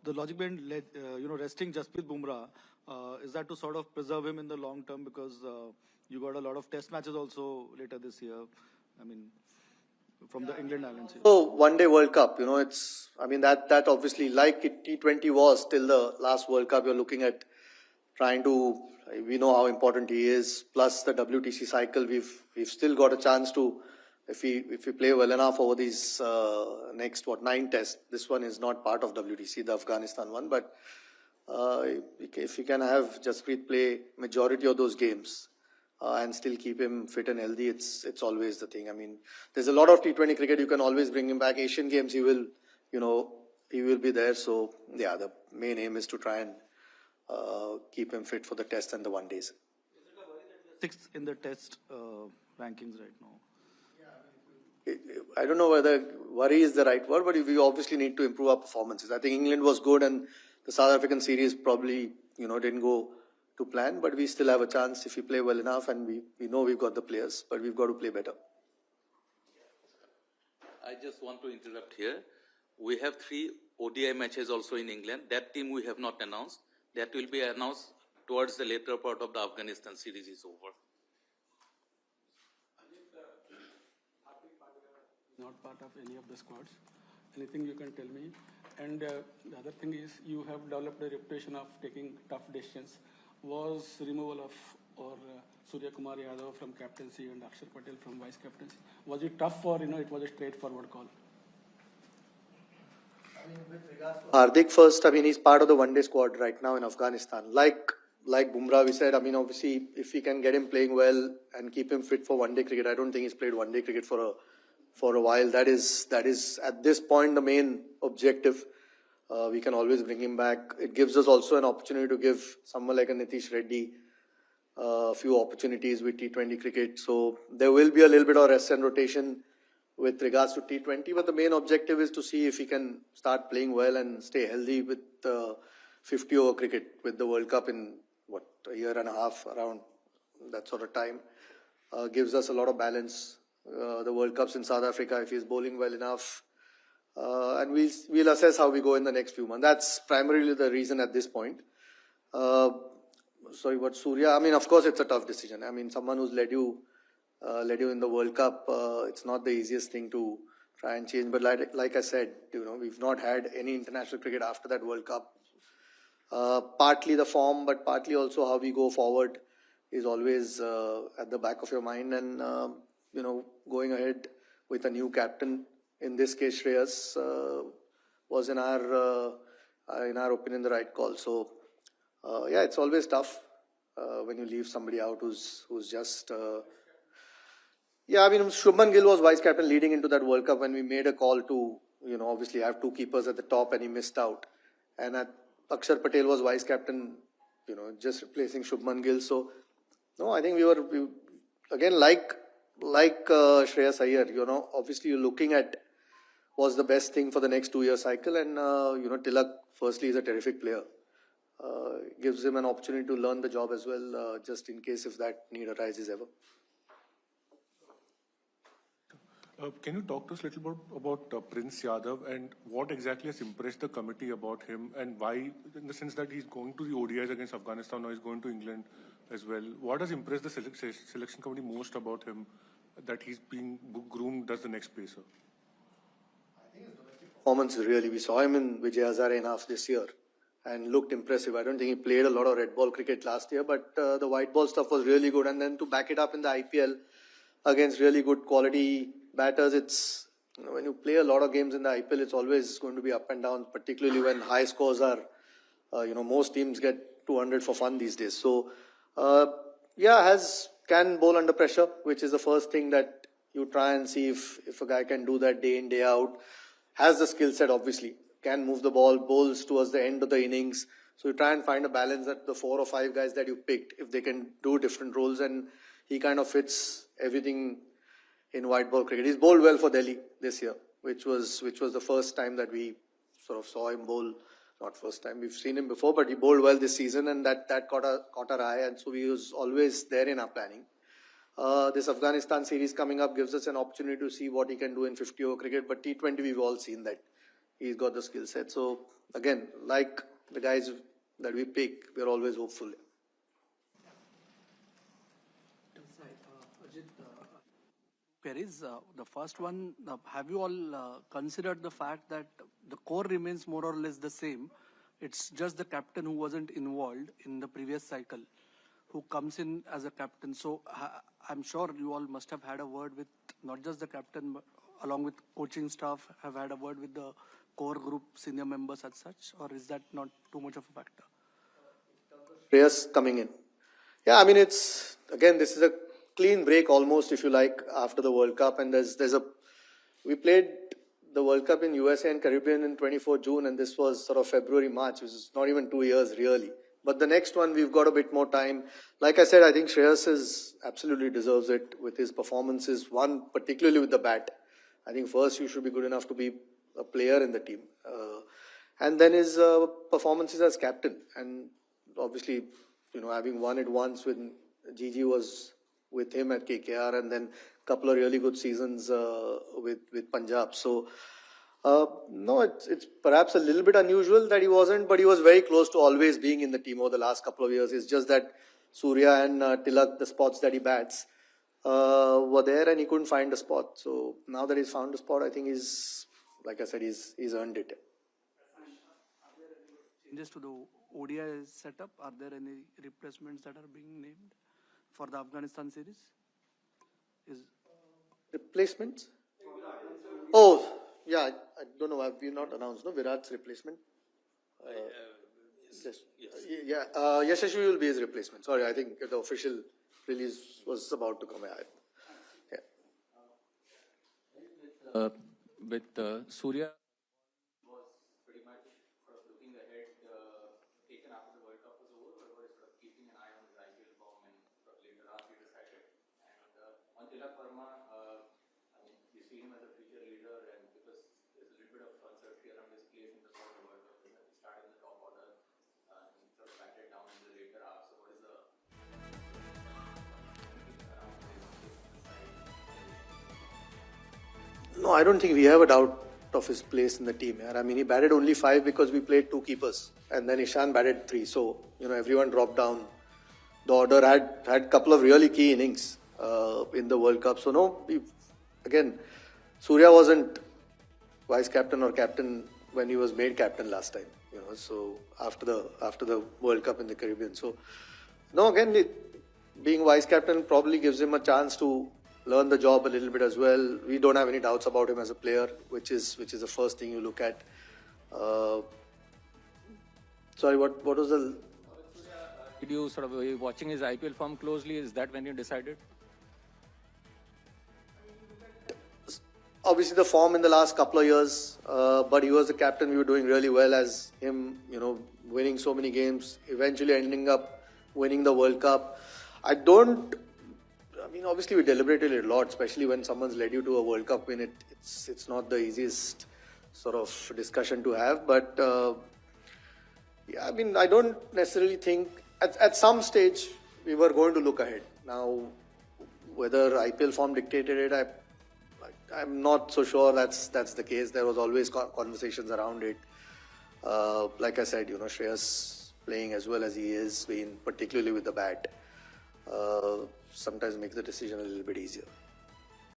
The logic behind resting Jasprit Bumrah, is that to sort of preserve him in the long term, because you got a lot of test matches also later this year. I mean, from the England Islands. So one day World Cup, that obviously, like T20 was till the last World Cup, you're looking at trying to, we know how important he is, plus the WTC cycle, we've still got a chance to, if we play well enough over these next 9 tests. This one is not part of WTC, the Afghanistan one, but if we can have Jasprit play majority of those games and still keep him fit and healthy, it's always the thing. I mean, there's a lot of T20 cricket, you can always bring him back. Asian Games, he will be there. So yeah, the main aim is to try and keep him fit for the test and the one days. Is it a worry that you're 6th in the test rankings right now? I don't know whether worry is the right word, but we obviously need to improve our performances. I think England was good and the South African series probably, didn't go to plan, but we still have a chance if we play well enough, and we know we've got the players, but we've got to play better. I just want to interrupt here. We have 3 ODI matches also in England. That team we have not announced. That will be announced towards the later part of the Afghanistan series is over. Not part of any of the squads. Anything you can tell me? And the other thing is, you have developed a reputation of taking tough decisions. Was removal of Suryakumar Yadav from captaincy and Akshar Patel from vice captaincy, was it tough, or it was a straightforward call? With regards to Hardik first, he's part of the one-day squad right now in Afghanistan. Like Bumrah, we said, obviously, if we can get him playing well and keep him fit for one-day cricket, I don't think he's played one-day cricket for a while. That is at this point the main objective. We can always bring him back. It gives us also an opportunity to give someone like a Nitish Reddy a few opportunities with T20 cricket. So there will be a little bit of rest and rotation with regards to T20, but the main objective is to see if he can start playing well and stay healthy with 50-over cricket with the World Cup in a year and a half, around that sort of time. Gives us a lot of balance. The World Cup's in South Africa, if he's bowling well enough. And we'll assess how we go in the next few months. That's primarily the reason at this point. Surya, of course it's a tough decision. Someone who's led you in the World Cup, it's not the easiest thing to try and change. But like I said, we've not had any international cricket after that World Cup. Partly the form, but partly also how we go forward is always at the back of your mind. And, going ahead with a new captain, in this case Shreyas, was in our opinion the right call. So, it's always tough when you leave somebody out who's just... Shubman Gill was vice captain leading into that World Cup when we made a call to, obviously have 2 keepers at the top, and he missed out. And Akshar Patel was vice captain, just replacing Shubman Gill. So, no, I think we again, like Shreyas Iyer, obviously you're looking at what's the best thing for the next 2-year cycle. And, Tilak, firstly, is a terrific player. Gives him an opportunity to learn the job as well, just in case if that need arises ever. Can you talk to us a little bit about Prince Yadav and what exactly has impressed the committee about him, and why, in the sense that he's going to the ODIs against Afghanistan, now he's going to England as well. What has impressed the selection committee most about him, that he's being groomed as the next pacer? I think his domestic performance really, we saw him in Vijay Hazare enough this year and looked impressive. I don't think he played a lot of red ball cricket last year, but the white ball stuff was really good. And then to back it up in the IPL against really good quality batters, it's, when you play a lot of games in the IPL, it's always going to be up and down, particularly when high scores are, most teams get 200 for fun these days. So, can bowl under pressure, which is the first thing that you try and see if a guy can do that day in, day out. Has the skill set, obviously. Can move the ball, bowls towards the end of the innings. So you try and find a balance that the 4 or 5 guys that you picked, if they can do different roles, and he kind of fits everything in white ball cricket. He's bowled well for Delhi this year, which was the first time that we sort of saw him bowl. Not first time, we've seen him before, but he bowled well this season, and that caught our eye, and so he was always there in our planning. This Afghanistan series coming up gives us an opportunity to see what he can do in 50-over cricket, but T20 we've all seen that He's got the skill set. So again, like the guys that we pick, we're always hopeful. Ajit, queries. The first one, have you all considered the fact that the core remains more or less the same? It's just the captain who wasn't involved in the previous cycle who comes in as a captain. So I'm sure you all must have had a word with not just the captain, but along with coaching staff, have had a word with the core group senior members as such, or is that not too much of a factor? Shreyas coming in. Yeah, I mean, this is a clean break almost, if you like, after the World Cup. And we played the World Cup in USA and Caribbean in 24 June, and this was sort of February, March, which is not even 2 years really. But the next one, we've got a bit more time. Like I said, I think Shreyas absolutely deserves it with his performances, one particularly with the bat. I think first you should be good enough to be a player in the team. And then his performances as captain. And obviously, having won it once when Gigi was with him at KKR, and then a couple of really good seasons with Punjab. So, no, it's perhaps a little bit unusual that he wasn't, but he was very close to always being in the team over the last couple of years. It's just that Surya and Tilak, the spots that he bats, were there and he couldn't find a spot. So now that he's found a spot, I think like I said, he's earned it. Changes to the ODI setup? Are there any replacements that are being named for the Afghanistan series? Replacements? Oh, yeah, I don't know. Have we not announced, no? Virat's replacement? Yes. Yeah, Yashasvi will be his replacement. Sorry, I think the official release was about to come. Yeah. With Surya was pretty much sort of looking ahead, taken after the World Cup was over, or was sort of keeping an eye on his IPL form and sort of later on he decided. And on Tilak Verma, I mean, you see him as a future leader, and because there's a little bit of uncertainty around his place in the sort of World Cup, he started in the top order and sort of batted down in the later half. So what is the No, I don't think we have a doubt of his place in the team. I mean, he batted only 5 because we played 2 keepers, and then Ishan batted 3. So, everyone dropped down. The order had a couple of really key innings in the World Cup. So, no, again, Surya wasn't vice captain or captain when he was made captain last time. So after the World Cup in the Caribbean. So, no, again, being vice captain probably gives him a chance to learn the job a little bit as well. We don't have any doubts about him as a player, which is the first thing you look at. Sorry, what was the? Did you sort of were you watching his IPL form closely? Is that when you decided? Obviously, the form in the last couple of years, but he was the captain. We were doing really well as him, winning so many games, eventually ending up winning the World Cup. Obviously, we deliberated a lot, especially when someone's led you to a World Cup win. It's not the easiest sort of discussion to have, but I don't necessarily think at some stage we were going to look ahead. Now, whether IPL form dictated it, I'm not so sure that's the case. There was always conversations around it. Like I said, Shreyas playing as well as he is, particularly with the bat, sometimes makes the decision a little bit easier.